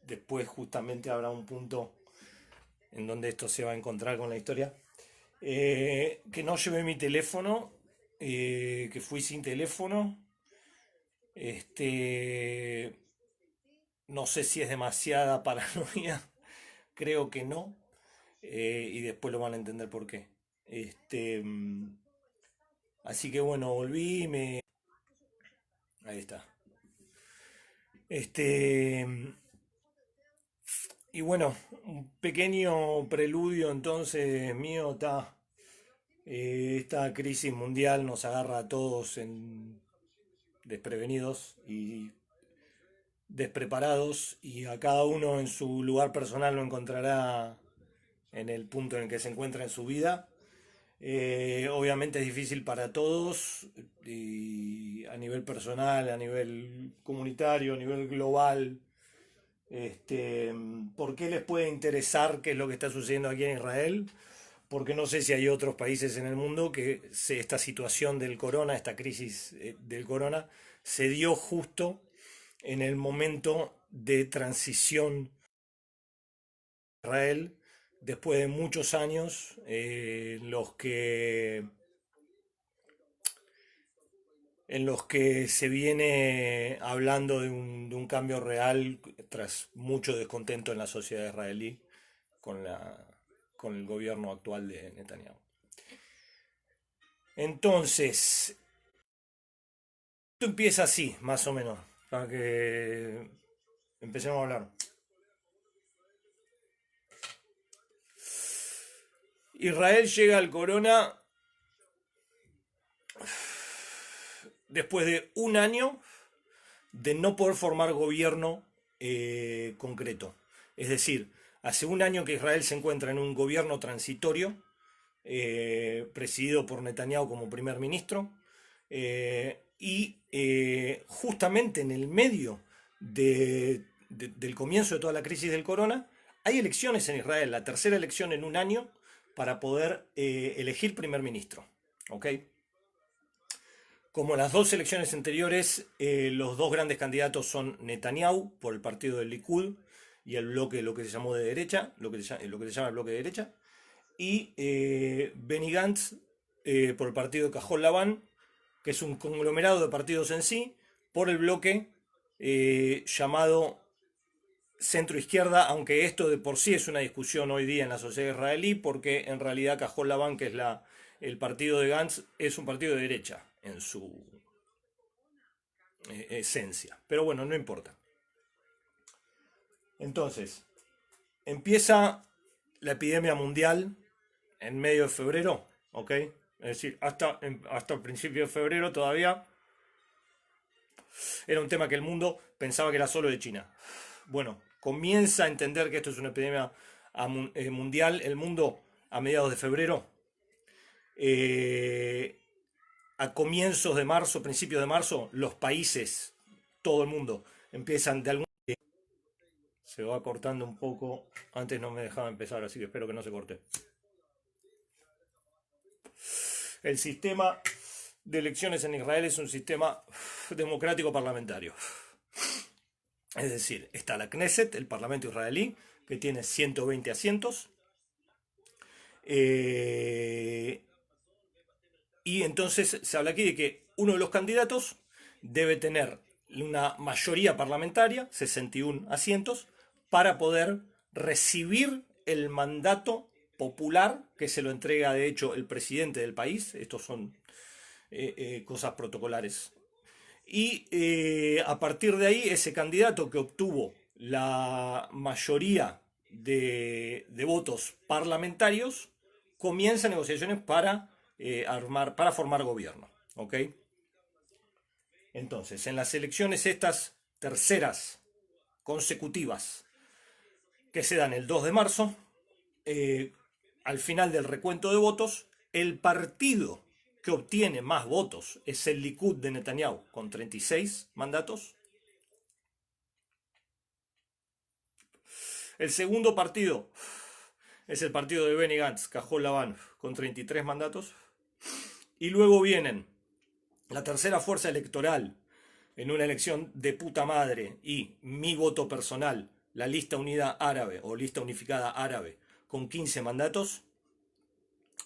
después justamente habrá un punto en donde esto se va a encontrar con la historia. Que no llevé mi teléfono, que fui sin teléfono. Este, no sé si es demasiada paranoia, creo que no. Y después lo van a entender por qué. Así que bueno, volví y me... Ahí está. Este, y bueno, un pequeño preludio entonces mío está. Esta crisis mundial nos agarra a todos desprevenidos y despreparados, y a cada uno en su lugar personal lo encontrará en el punto en el que se encuentra en su vida. Obviamente es difícil para todos, y a nivel personal, a nivel comunitario, a nivel global. ¿Por qué les puede interesar qué es lo que está sucediendo aquí en Israel? Porque no sé si hay otros países en el mundo que esta situación del corona, esta crisis del corona, se dio justo en el momento de transición de Israel, después de muchos años en los que se viene hablando de un cambio real tras mucho descontento en la sociedad israelí con, con el gobierno actual de Netanyahu. Entonces, esto empieza así, más o menos, para que empecemos a hablar. Israel llega al corona después de un año de no poder formar gobierno concreto. Es decir, hace un año que Israel se encuentra en un gobierno transitorio, presidido por Netanyahu como primer ministro, justamente en el medio del comienzo de toda la crisis del corona, hay elecciones en Israel, la tercera elección en un año para poder elegir primer ministro. ¿Ok? Como las dos elecciones anteriores, los dos grandes candidatos son Netanyahu por el partido del Likud y el bloque, lo que se llamó de derecha, lo que se llama el bloque de derecha, y Benny Gantz por el partido de Cajol Laván, que es un conglomerado de partidos en sí, por el bloque llamado centro izquierda, aunque esto de por sí es una discusión hoy día en la sociedad israelí, porque en realidad Cajol Laván, que es el partido de Gantz, es un partido de derecha en su esencia. Pero bueno, no importa. Entonces, empieza la epidemia mundial en medio de febrero, ¿ok? Es decir, hasta el principio de febrero todavía era un tema que el mundo pensaba que era solo de China. Bueno, comienza a entender que esto es una epidemia mundial. El mundo a mediados de febrero, a comienzos de marzo, principios de marzo, los países, todo el mundo, empiezan de algún... Se va cortando un poco. Antes no me dejaba empezar, así que espero que no se corte. El sistema de elecciones en Israel es un sistema democrático parlamentario. Es decir, está la Knesset, el Parlamento israelí, que tiene 120 asientos. Y entonces se habla aquí de que uno de los candidatos debe tener una mayoría parlamentaria, 61 asientos, para poder recibir el mandato popular que se lo entrega de hecho el presidente del país. Estos son cosas protocolares. Y a partir de ahí, ese candidato que obtuvo la mayoría de votos parlamentarios comienza negociaciones para formar gobierno. ¿Ok? Entonces, en las elecciones estas terceras consecutivas que se dan el 2 de marzo, al final del recuento de votos, el partido que obtiene más votos es el Likud de Netanyahu, con 36 mandatos. El segundo partido es el partido de Benny Gantz, Cajol Laván, con 33 mandatos. Y luego vienen la tercera fuerza electoral en una elección de puta madre y mi voto personal, la lista unida árabe o lista unificada árabe con 15 mandatos.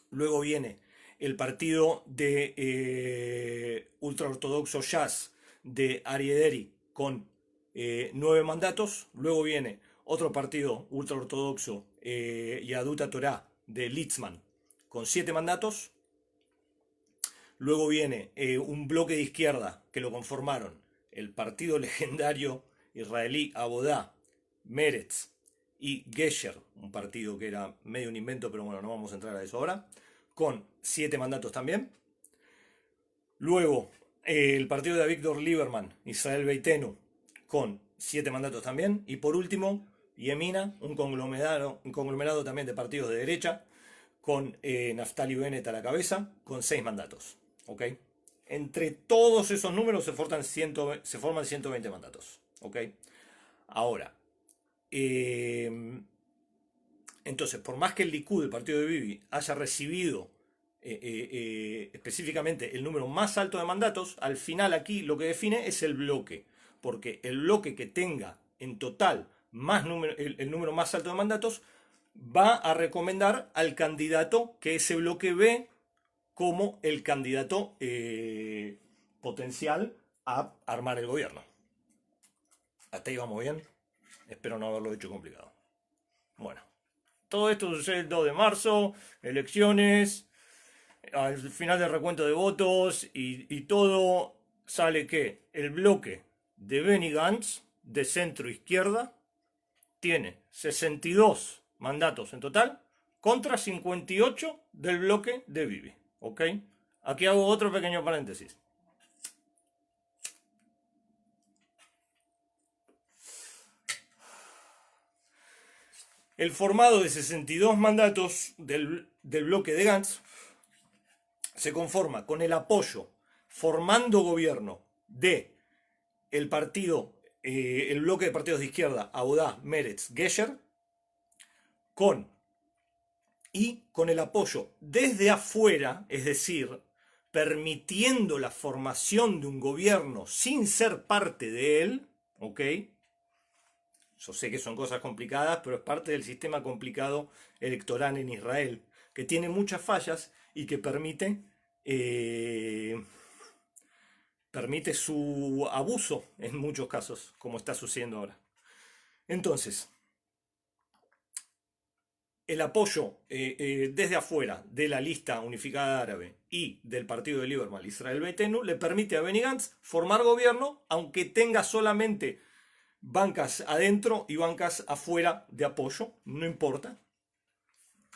Luego viene el partido de ultraortodoxo Shas de Ariederi con 9 mandatos. Luego viene otro partido ultraortodoxo, Yaduta Torá de Litzman, con 7 mandatos. Luego viene un bloque de izquierda que lo conformaron el partido legendario israelí Abodá, Meretz y Gesher, un partido que era medio un invento, pero bueno, no vamos a entrar a eso ahora, con 7 mandatos también. Luego el partido de Avigdor Lieberman, Israel Beitenu, con 7 mandatos también. Y por último, Yemina, un conglomerado también de partidos de derecha, con Naftali Bennett a la cabeza, con 6 mandatos. ¿Ok? Entre todos esos números se forman 120 mandatos. ¿Ok? Ahora, entonces, por más que el Likud, el partido de Bibi, haya recibido específicamente el número más alto de mandatos, al final aquí lo que define es el bloque. Porque el bloque que tenga en total el número más alto de mandatos va a recomendar al candidato que ese bloque ve como el candidato potencial a armar el gobierno. Hasta ahí vamos bien. Espero no haberlo hecho complicado. Bueno, todo esto sucede el 2 de marzo, elecciones, al final del recuento de votos y todo sale que el bloque de Benny Gantz, de centro izquierda, tiene 62 mandatos en total contra 58 del bloque de Bibi. ¿Ok? Aquí hago otro pequeño paréntesis. El formado de 62 mandatos del bloque de Gantz se conforma con el apoyo formando gobierno de el partido, el bloque de partidos de izquierda, Abodá, Meretz, Gesher, con el apoyo desde afuera, es decir, permitiendo la formación de un gobierno sin ser parte de él, ¿ok? Yo sé que son cosas complicadas, pero es parte del sistema complicado electoral en Israel, que tiene muchas fallas y que permite su abuso en muchos casos, como está sucediendo ahora. Entonces, el apoyo desde afuera de la lista unificada árabe y del partido de Lieberman, Israel Beitenu, le permite a Benny Gantz formar gobierno, aunque tenga solamente bancas adentro y bancas afuera de apoyo, no importa.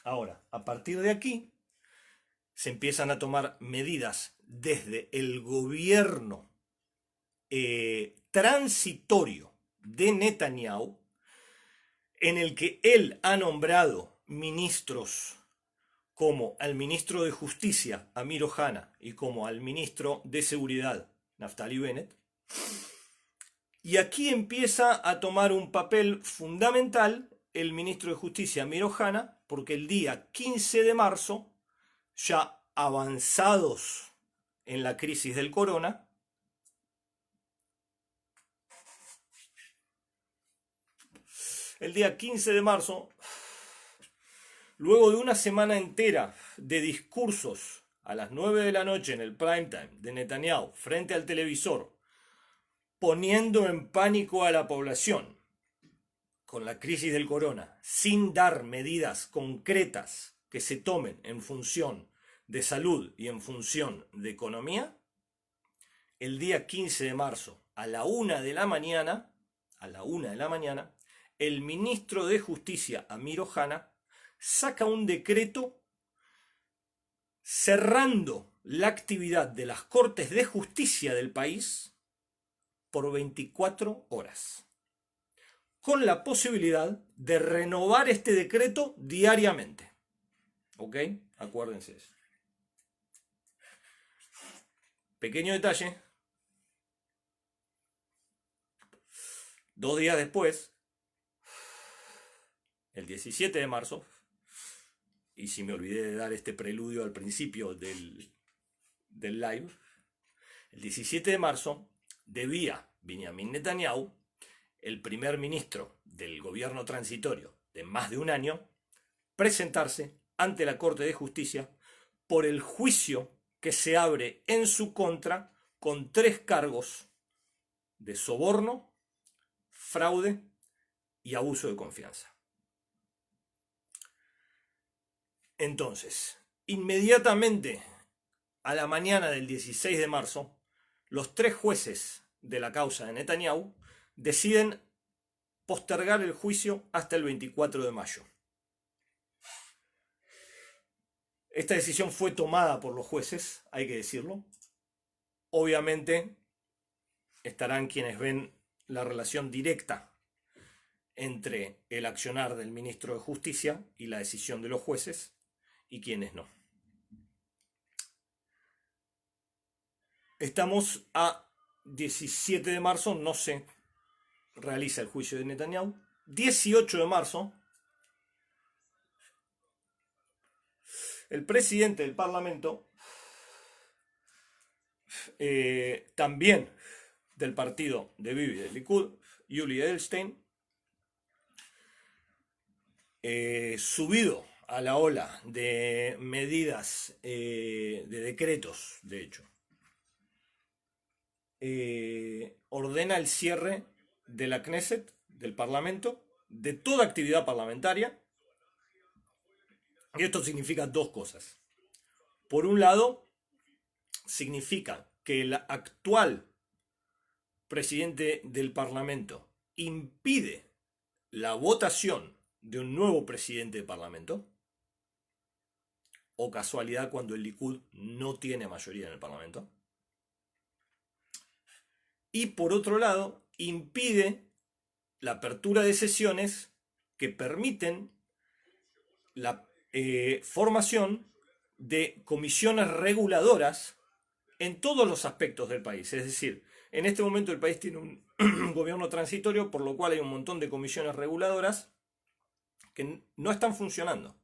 Ahora, a partir de aquí, se empiezan a tomar medidas desde el gobierno transitorio de Netanyahu, en el que él ha nombrado ministros como al ministro de Justicia, Amir Ohana, y como al ministro de Seguridad, Naftali Bennett. Y aquí empieza a tomar un papel fundamental el ministro de Justicia, Amir Ohana, porque el día 15 de marzo, ya avanzados en la crisis del corona, el día 15 de marzo, luego de una semana entera de discursos a las 9 de la noche en el prime time de Netanyahu frente al televisor, poniendo en pánico a la población con la crisis del corona, sin dar medidas concretas que se tomen en función de salud y en función de economía, el día 15 de marzo a la 1 de la mañana, el ministro de Justicia, Amir Ohana, saca un decreto cerrando la actividad de las cortes de justicia del país por 24 horas, con la posibilidad de renovar este decreto diariamente. ¿Ok? Acuérdense eso. Pequeño detalle. 2 días después, el 17 de marzo, y si me olvidé de dar este preludio al principio del live, el 17 de marzo debía Benjamin Netanyahu, el primer ministro del gobierno transitorio de más de un año, presentarse ante la Corte de Justicia por el juicio que se abre en su contra con 3 cargos de soborno, fraude y abuso de confianza. Entonces, inmediatamente a la mañana del 16 de marzo, los 3 jueces de la causa de Netanyahu deciden postergar el juicio hasta el 24 de mayo. Esta decisión fue tomada por los jueces, hay que decirlo. Obviamente estarán quienes ven la relación directa entre el accionar del ministro de Justicia y la decisión de los jueces, y quienes no. Estamos a 17 de marzo, no se realiza el juicio de Netanyahu. 18 de marzo, el presidente del Parlamento, también del partido de Bibi, del Likud, Yuli Edelstein, subido a la ola de medidas, de decretos, de hecho, ordena el cierre de la Knesset, del Parlamento, de toda actividad parlamentaria. Y esto significa 2 cosas. Por un lado, significa que el actual presidente del Parlamento impide la votación de un nuevo presidente de Parlamento, o casualidad cuando el Likud no tiene mayoría en el Parlamento. Y por otro lado, impide la apertura de sesiones que permiten la formación de comisiones reguladoras en todos los aspectos del país. Es decir, en este momento el país tiene un gobierno transitorio, por lo cual hay un montón de comisiones reguladoras que no están funcionando.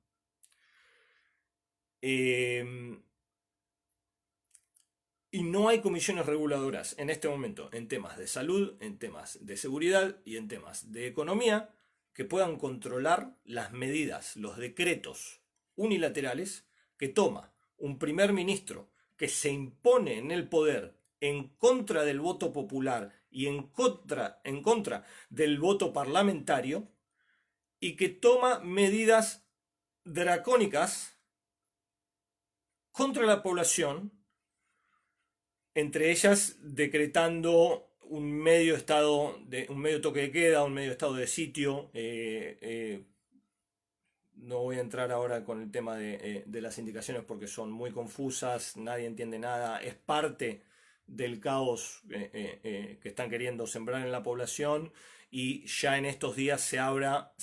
Y no hay comisiones reguladoras en este momento en temas de salud, en temas de seguridad y en temas de economía que puedan controlar las medidas, los decretos unilaterales que toma un primer ministro que se impone en el poder en contra del voto popular y en contra del voto parlamentario, y que toma medidas dracónicas contra la población, entre ellas decretando un medio toque de queda, un medio estado de sitio. No voy a entrar ahora con el tema de las indicaciones porque son muy confusas, nadie entiende nada, es parte del caos que están queriendo sembrar en la población, y ya en estos días se habla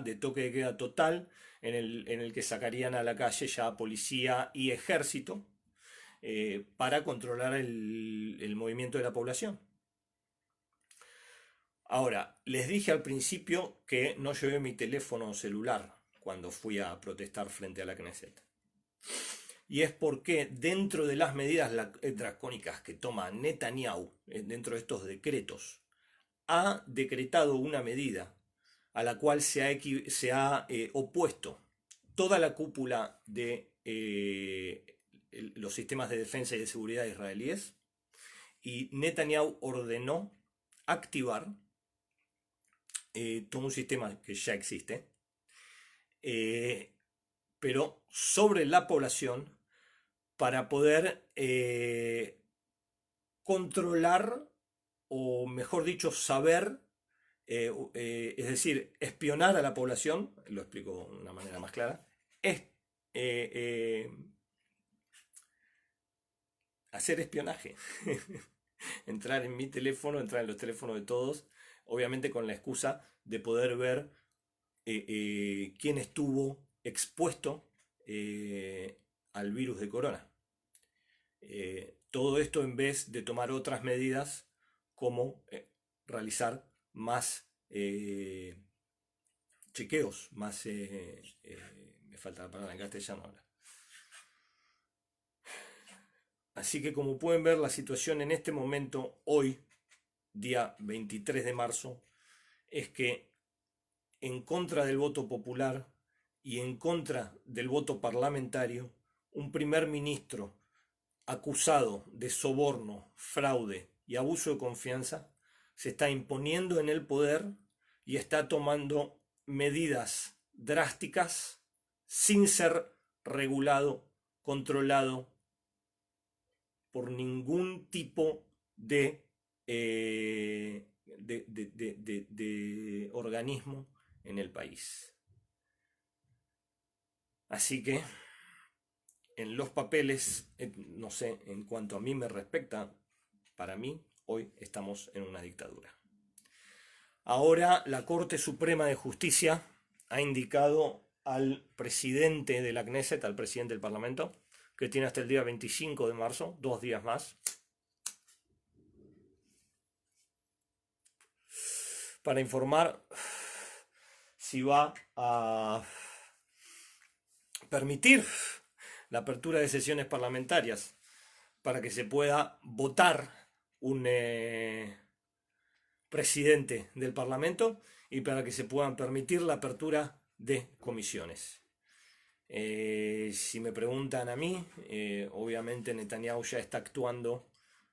de toque de queda total, en el que sacarían a la calle ya policía y ejército para controlar el movimiento de la población. Ahora, les dije al principio que no llevé mi teléfono celular cuando fui a protestar frente a la Knesset. Y es porque dentro de las medidas dracónicas que toma Netanyahu, dentro de estos decretos, ha decretado una medida a la cual se ha opuesto toda la cúpula de los sistemas de defensa y de seguridad israelíes, y Netanyahu ordenó activar todo un sistema que ya existe, pero sobre la población, para poder controlar, o mejor dicho, saber, es decir, espionar a la población, lo explico de una manera más clara, es hacer espionaje. Entrar en mi teléfono, entrar en los teléfonos de todos, obviamente con la excusa de poder ver quién estuvo expuesto al virus de corona. Todo esto en vez de tomar otras medidas como realizar más chequeos, más... me falta la palabra en castellano ahora. Así que, como pueden ver, la situación en este momento, hoy, día 23 de marzo, es que en contra del voto popular y en contra del voto parlamentario, un primer ministro acusado de soborno, fraude y abuso de confianza se está imponiendo en el poder y está tomando medidas drásticas sin ser regulado, controlado por ningún tipo de organismo en el país. Así que en los papeles, no sé, en cuanto a mí me respecta, para mí hoy estamos en una dictadura. Ahora la Corte Suprema de Justicia ha indicado al presidente de la Knesset, al presidente del Parlamento, que tiene hasta el día 25 de marzo, 2 días más, para informar si va a permitir la apertura de sesiones parlamentarias para que se pueda votar un presidente del Parlamento y para que se puedan permitir la apertura de comisiones. Si me preguntan a mí, obviamente Netanyahu ya está actuando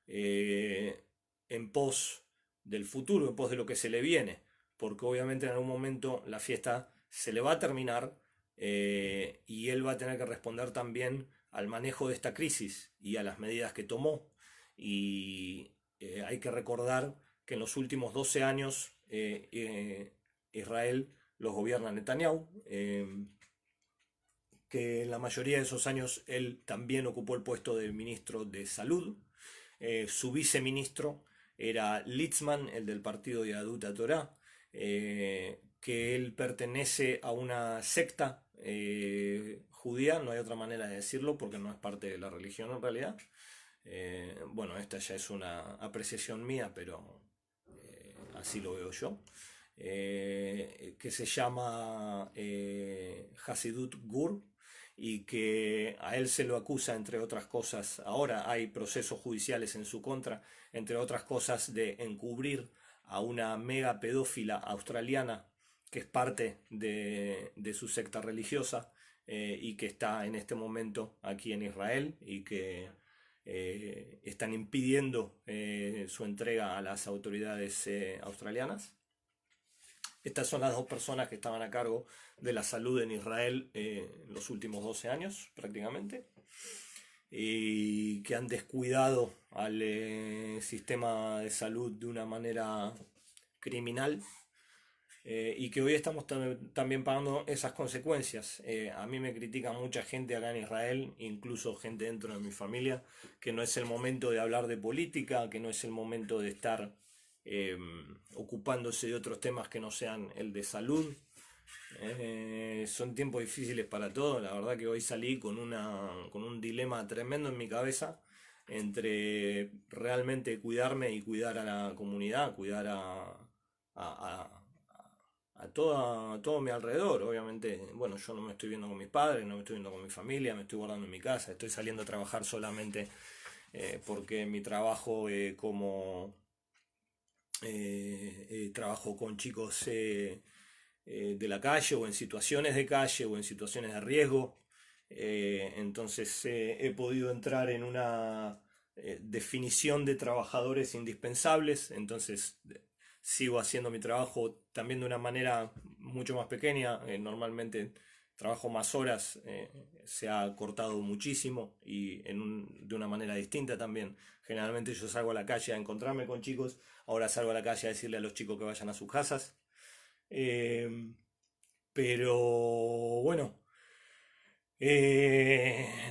en pos del futuro, en pos de lo que se le viene, porque obviamente en algún momento la fiesta se le va a terminar y él va a tener que responder también al manejo de esta crisis y a las medidas que tomó. Y hay que recordar que en los últimos 12 años Israel los gobierna Netanyahu, que en la mayoría de esos años él también ocupó el puesto de ministro de Salud. Su viceministro era Litzman, el del partido de Yahadut HaTorah, que él pertenece a una secta judía, no hay otra manera de decirlo porque no es parte de la religión en realidad. Bueno, esta ya es una apreciación mía, pero así lo veo yo. Que se llama Hasidut Gur, y que a él se lo acusa, entre otras cosas, ahora hay procesos judiciales en su contra, entre otras cosas, de encubrir a una mega pedófila australiana que es parte de su secta religiosa y que está en este momento aquí en Israel y que están impidiendo su entrega a las autoridades australianas. Estas son las dos personas que estaban a cargo de la salud en Israel los últimos 12 años prácticamente y que han descuidado al sistema de salud de una manera criminal y que hoy estamos también pagando esas consecuencias. A mí me critica mucha gente acá en Israel, incluso gente dentro de mi familia, que no es el momento de hablar de política, que no es el momento de estar ocupándose de otros temas que no sean el de salud. Son tiempos difíciles para todos. La verdad que hoy salí con un dilema tremendo en mi cabeza entre realmente cuidarme y cuidar a la comunidad, cuidar a todo mi alrededor. Obviamente, bueno, yo no me estoy viendo con mis padres, no me estoy viendo con mi familia, me estoy guardando en mi casa, estoy saliendo a trabajar solamente porque mi trabajo trabajo con chicos de la calle o en situaciones de calle o en situaciones de riesgo. Entonces he podido entrar en una definición de trabajadores indispensables. Entonces sigo haciendo mi trabajo también de una manera mucho más pequeña. Normalmente trabajo más horas, se ha cortado muchísimo y de una manera distinta también. Generalmente yo salgo a la calle a encontrarme con chicos, ahora salgo a la calle a decirle a los chicos que vayan a sus casas. Pero bueno,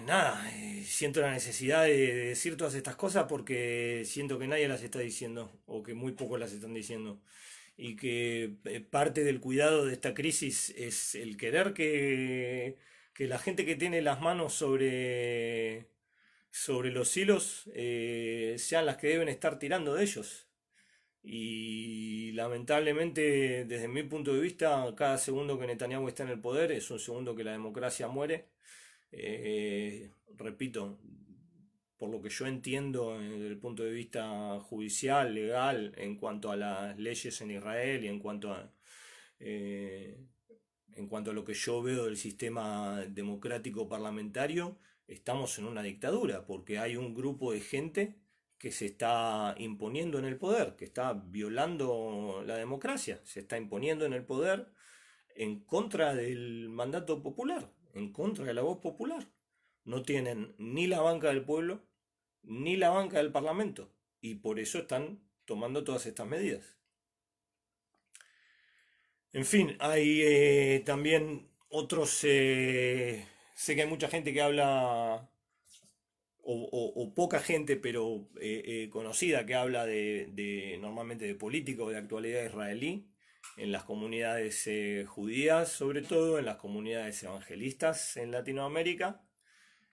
nada, siento la necesidad de decir todas estas cosas porque siento que nadie las está diciendo o que muy pocos las están diciendo y que parte del cuidado de esta crisis es el querer que la gente que tiene las manos sobre los hilos sean las que deben estar tirando de ellos. Y lamentablemente, desde mi punto de vista, cada segundo que Netanyahu está en el poder es un segundo que la democracia muere. Repito, por lo que yo entiendo desde el punto de vista judicial, legal, en cuanto a las leyes en Israel y en cuanto a Eh, en cuanto a lo que yo veo del sistema democrático parlamentario, estamos en una dictadura, porque hay un grupo de gente que se está imponiendo en el poder, que está violando la democracia, se está imponiendo en el poder en contra del mandato popular, en contra de la voz popular. No tienen ni la banca del pueblo, ni la banca del parlamento, y por eso están tomando todas estas medidas. En fin, hay también otros, sé que hay mucha gente que habla, o poca gente, pero conocida, que habla normalmente de políticos de actualidad israelí, en las comunidades judías, sobre todo, en las comunidades evangelistas en Latinoamérica.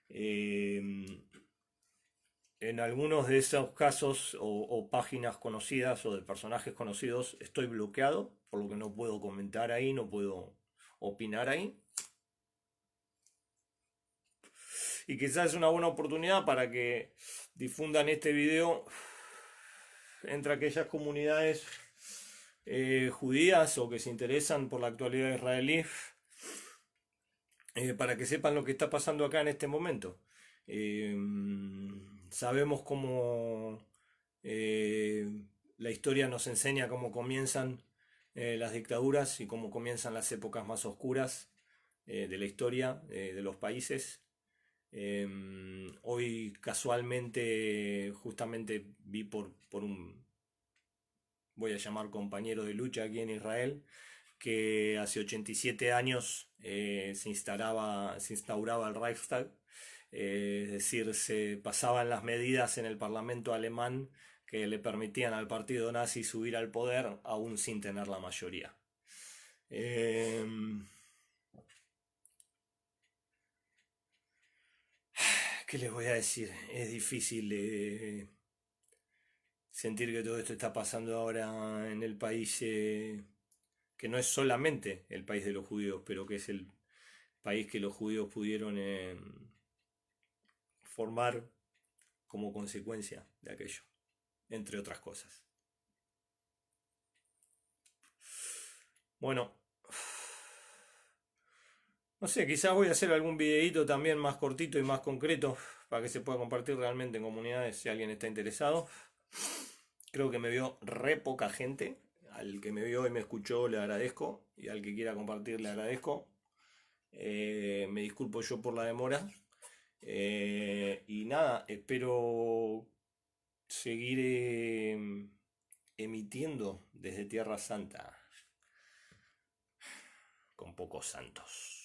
Eh, en algunos de esos casos o páginas conocidas o de personajes conocidos estoy bloqueado, por lo que no puedo comentar ahí, no puedo opinar ahí. Y quizás es una buena oportunidad para que difundan este video entre aquellas comunidades judías o que se interesan por la actualidad israelí, para que sepan lo que está pasando acá en este momento. Eh, Sabemos cómo eh, la historia nos enseña cómo comienzan las dictaduras y cómo comienzan las épocas más oscuras de la historia de los países. Hoy casualmente, justamente vi por un, voy a llamar compañero de lucha aquí en Israel, que hace 87 años se instauraba el Reichstag, es decir, se pasaban las medidas en el Parlamento alemán que le permitían al partido nazi subir al poder aún sin tener la mayoría. Eh, ¿Qué les voy a decir? Es difícil sentir que todo esto está pasando ahora en el país, que no es solamente el país de los judíos, pero que es el país que los judíos pudieron formar como consecuencia de aquello, entre otras cosas. Bueno, no sé, quizás voy a hacer algún videíto también más cortito y más concreto para que se pueda compartir realmente en comunidades si alguien está interesado. Creo que me vio re poca gente. Al que me vio y me escuchó le agradezco. Y al que quiera compartir le agradezco. Me disculpo yo por la demora. Y nada, espero seguir emitiendo desde Tierra Santa con pocos santos.